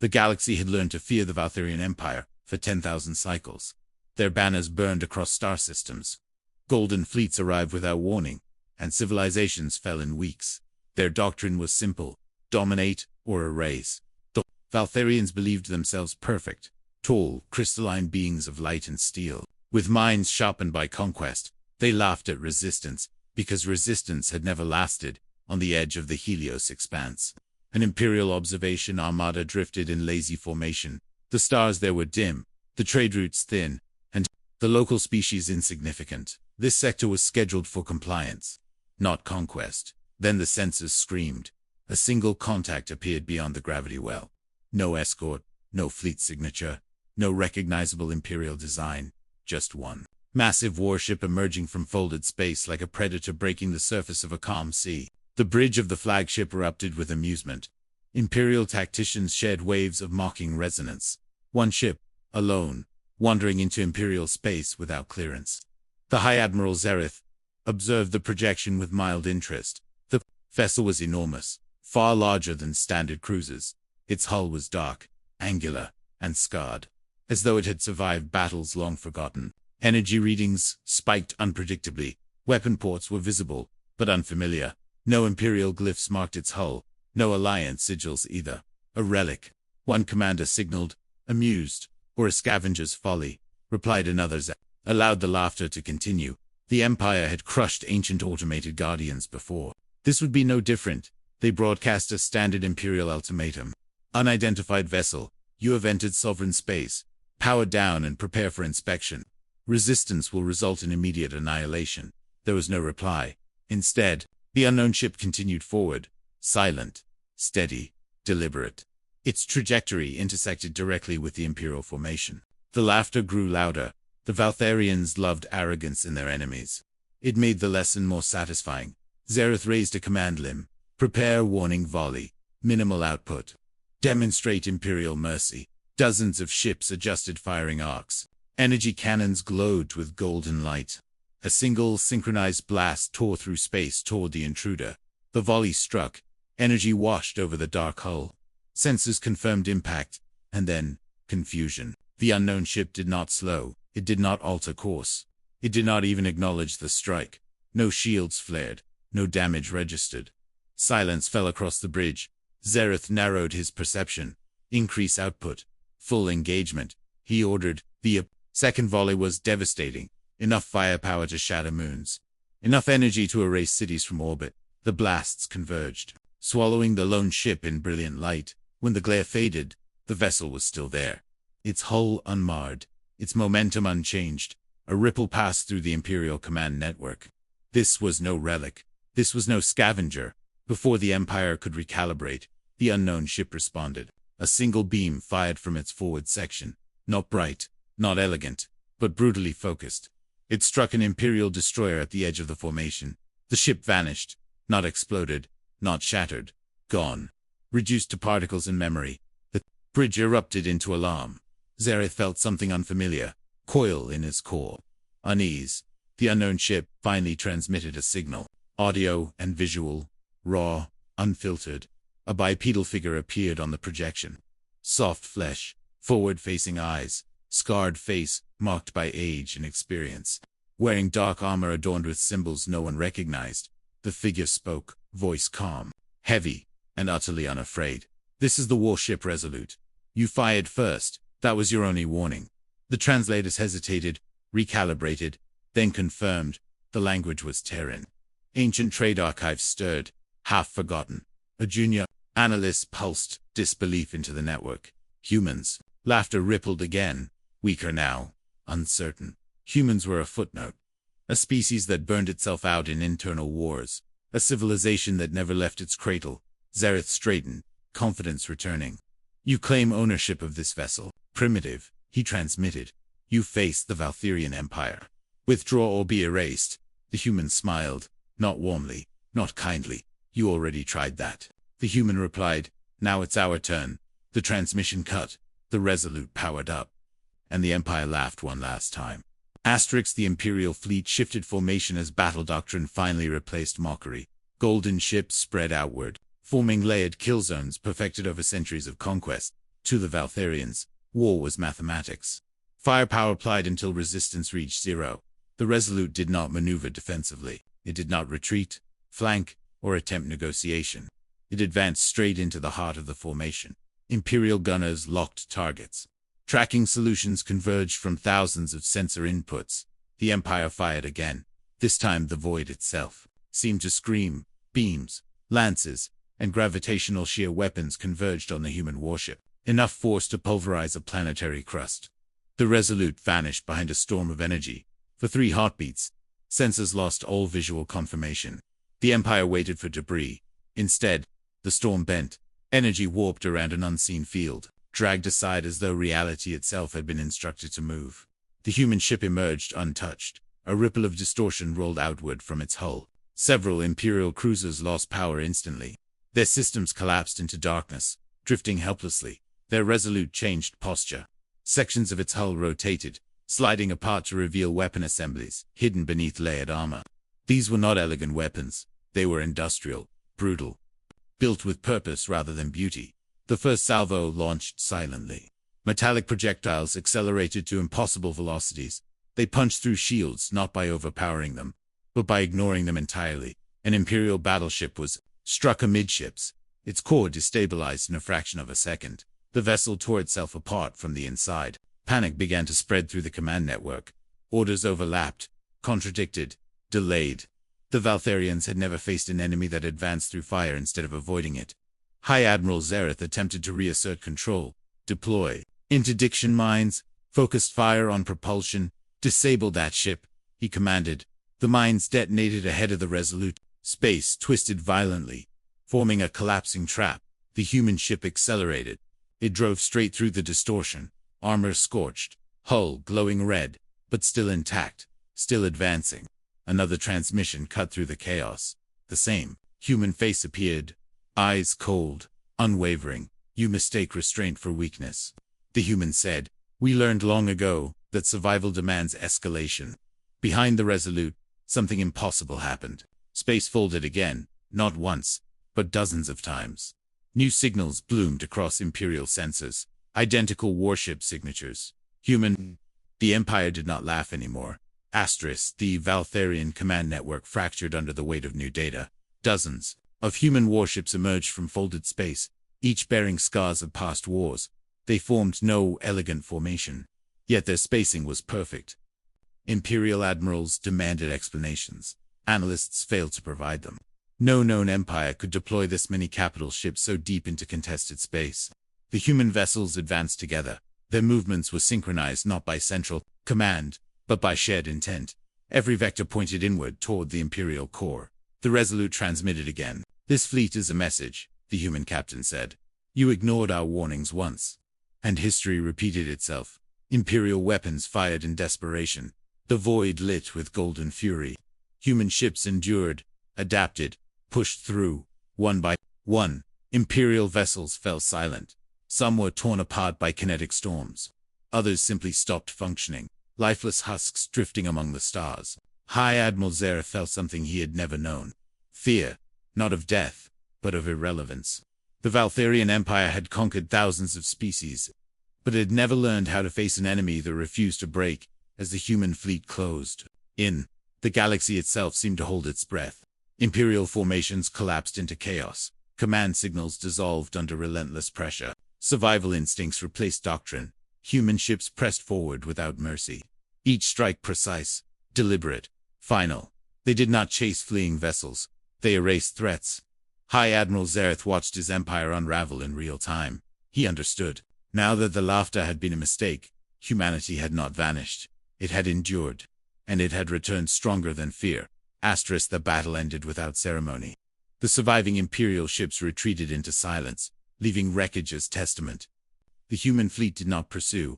The galaxy had learned to fear the Valtherian Empire for 10,000 cycles. Their banners burned across star systems. Golden fleets arrived without warning, and civilizations fell in weeks. Their doctrine was simple: dominate or erase. The Valtherians believed themselves perfect, tall, crystalline beings of light and steel. With minds sharpened by conquest, they laughed at resistance, because resistance had never lasted, on the edge of the Helios expanse. An Imperial observation armada drifted in lazy formation. The stars there were dim, the trade routes thin, and the local species insignificant. This sector was scheduled for compliance, not conquest. Then the sensors screamed. A single contact appeared beyond the gravity well. No escort, no fleet signature, no recognizable Imperial design, just one massive warship emerging from folded space like a predator breaking the surface of a calm sea. The bridge of the flagship erupted with amusement. Imperial tacticians shed waves of mocking resonance. One ship, alone, wandering into Imperial space without clearance. The High Admiral Zereth observed the projection with mild interest. The vessel was enormous, far larger than standard cruisers. Its hull was dark, angular, and scarred, as though it had survived battles long forgotten. Energy readings spiked unpredictably. Weapon ports were visible, but unfamiliar. No Imperial glyphs marked its hull, no Alliance sigils either. A relic, one commander signaled. Amused, or a scavenger's folly, replied another. Allowed the laughter to continue. The Empire had crushed ancient automated guardians before. This would be no different. They broadcast a standard Imperial ultimatum. Unidentified vessel, you have entered sovereign space. Power down and prepare for inspection. Resistance will result in immediate annihilation. There was no reply. Instead, the unknown ship continued forward, silent, steady, deliberate. Its trajectory intersected directly with the Imperial formation. The laughter grew louder. The Valtherians loved arrogance in their enemies. It made the lesson more satisfying. Zereth raised a command limb. Prepare warning volley. Minimal output. Demonstrate Imperial mercy. Dozens of ships adjusted firing arcs. Energy cannons glowed with golden light. A single synchronized blast tore through space toward the intruder. The volley struck. Energy washed over the dark hull. Sensors confirmed impact, and then, confusion. The unknown ship did not slow. It did not alter course. It did not even acknowledge the strike. No shields flared. No damage registered. Silence fell across the bridge. Zereth narrowed his perception. Increase output. Full engagement. He ordered. The second volley was devastating. Enough firepower to shatter moons. Enough energy to erase cities from orbit. The blasts converged, swallowing the lone ship in brilliant light. When the glare faded, the vessel was still there. Its hull unmarred. Its momentum unchanged. A ripple passed through the Imperial command network. This was no relic. This was no scavenger. Before the Empire could recalibrate, the unknown ship responded. A single beam fired from its forward section. Not bright, not elegant, but brutally focused. It struck an Imperial destroyer at the edge of the formation. The ship vanished, not exploded, not shattered, gone, reduced to particles in memory. The bridge erupted into alarm. Zereth felt something unfamiliar, coil in his core. Unease. The unknown ship finally transmitted a signal. Audio and visual, raw, unfiltered. A bipedal figure appeared on the projection. Soft flesh, forward-facing eyes, scarred face marked by age and experience. Wearing dark armor adorned with symbols no one recognized, the figure spoke, voice calm, heavy, and utterly unafraid. This is the warship Resolute. You fired first. That was your only warning. The translators hesitated, recalibrated, then confirmed. The language was Terran. Ancient trade archives stirred, half forgotten. A junior analyst pulsed disbelief into the network. Humans. Laughter rippled again, weaker now, uncertain. Humans were a footnote. A species that burned itself out in internal wars. A civilization that never left its cradle. Zereth straightened, confidence returning. You claim ownership of this vessel. Primitive, he transmitted. You face the Valtherian Empire. Withdraw or be erased. The human smiled, not warmly, not kindly. You already tried that. The human replied, now it's our turn. The transmission cut. The Resolute powered up. And the Empire laughed one last time. The Imperial fleet shifted formation as battle doctrine finally replaced mockery. Golden ships spread outward, forming layered kill zones perfected over centuries of conquest. To the Valtharians, war was mathematics. Firepower applied until resistance reached zero. The Resolute did not maneuver defensively. It did not retreat, flank, or attempt negotiation. It advanced straight into the heart of the formation. Imperial gunners locked targets. Tracking solutions converged from thousands of sensor inputs. The Empire fired again. This time the void itself seemed to scream. Beams, lances, and gravitational shear weapons converged on the human warship, enough force to pulverize a planetary crust. The Resolute vanished behind a storm of energy. For 3 heartbeats, sensors lost all visual confirmation. The Empire waited for debris. Instead, the storm bent. Energy warped around an unseen field, dragged aside as though reality itself had been instructed to move. The human ship emerged untouched. A ripple of distortion rolled outward from its hull. Several Imperial cruisers lost power instantly. Their systems collapsed into darkness, drifting helplessly. Their Resolute changed posture. Sections of its hull rotated, sliding apart to reveal weapon assemblies hidden beneath layered armor. These were not elegant weapons. They were industrial, brutal, built with purpose rather than beauty. The first salvo launched silently. Metallic projectiles accelerated to impossible velocities. They punched through shields not by overpowering them, but by ignoring them entirely. An Imperial battleship was struck amidships, its core destabilized in a fraction of a second. The vessel tore itself apart from the inside. Panic began to spread through the command network. Orders overlapped, contradicted, delayed. The Valtharians had never faced an enemy that advanced through fire instead of avoiding it. High Admiral Zareth attempted to reassert control, deploy interdiction mines, focused fire on propulsion. Disable that ship, he commanded. The mines detonated ahead of the Resolute. Space twisted violently, forming a collapsing trap. The human ship accelerated. It drove straight through the distortion, armor scorched, hull glowing red, but still intact, still advancing. Another transmission cut through the chaos. The same human face appeared, eyes cold, unwavering. You mistake restraint for weakness. The human said, we learned long ago that survival demands escalation. Behind the Resolute, something impossible happened. Space folded again, not once, but dozens of times. New signals bloomed across Imperial sensors, identical warship signatures. Human. The Empire did not laugh anymore. The Valtharian command network fractured under the weight of new data. Dozens of human warships emerged from folded space, each bearing scars of past wars. They formed no elegant formation, yet their spacing was perfect. Imperial admirals demanded explanations. Analysts failed to provide them. No known empire could deploy this many capital ships so deep into contested space. The human vessels advanced together. Their movements were synchronized not by central command, but by shared intent. Every vector pointed inward toward the Imperial core. The Resolute transmitted again. This fleet is a message, the human captain said. You ignored our warnings once. And history repeated itself. Imperial weapons fired in desperation. The void lit with golden fury. Human ships endured, adapted, pushed through. One by one, Imperial vessels fell silent. Some were torn apart by kinetic storms. Others simply stopped functioning, lifeless husks drifting among the stars. High Admiral Zareth felt something he had never known. Fear, not of death, but of irrelevance. The Valtharian Empire had conquered thousands of species, but it had never learned how to face an enemy that refused to break. As the human fleet closed in, the galaxy itself seemed to hold its breath. Imperial formations collapsed into chaos. Command signals dissolved under relentless pressure. Survival instincts replaced doctrine. Human ships pressed forward without mercy. Each strike precise, deliberate, final. They did not chase fleeing vessels. They erased threats. High Admiral Zareth watched his empire unravel in real time. He understood. Now that the laughter had been a mistake, humanity had not vanished. It had endured, and it had returned stronger than fear. The battle ended without ceremony. The surviving Imperial ships retreated into silence, leaving wreckage as testament. The human fleet did not pursue.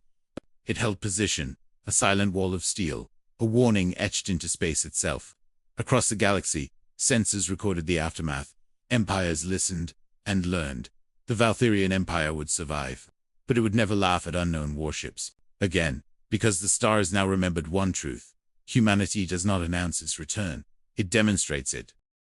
It held position, a silent wall of steel, a warning etched into space itself. Across the galaxy, sensors recorded the aftermath. Empires listened and learned. The Valtharian Empire would survive, but it would never laugh at unknown warships again. Because the stars now remembered one truth. Humanity does not announce its return. It demonstrates it.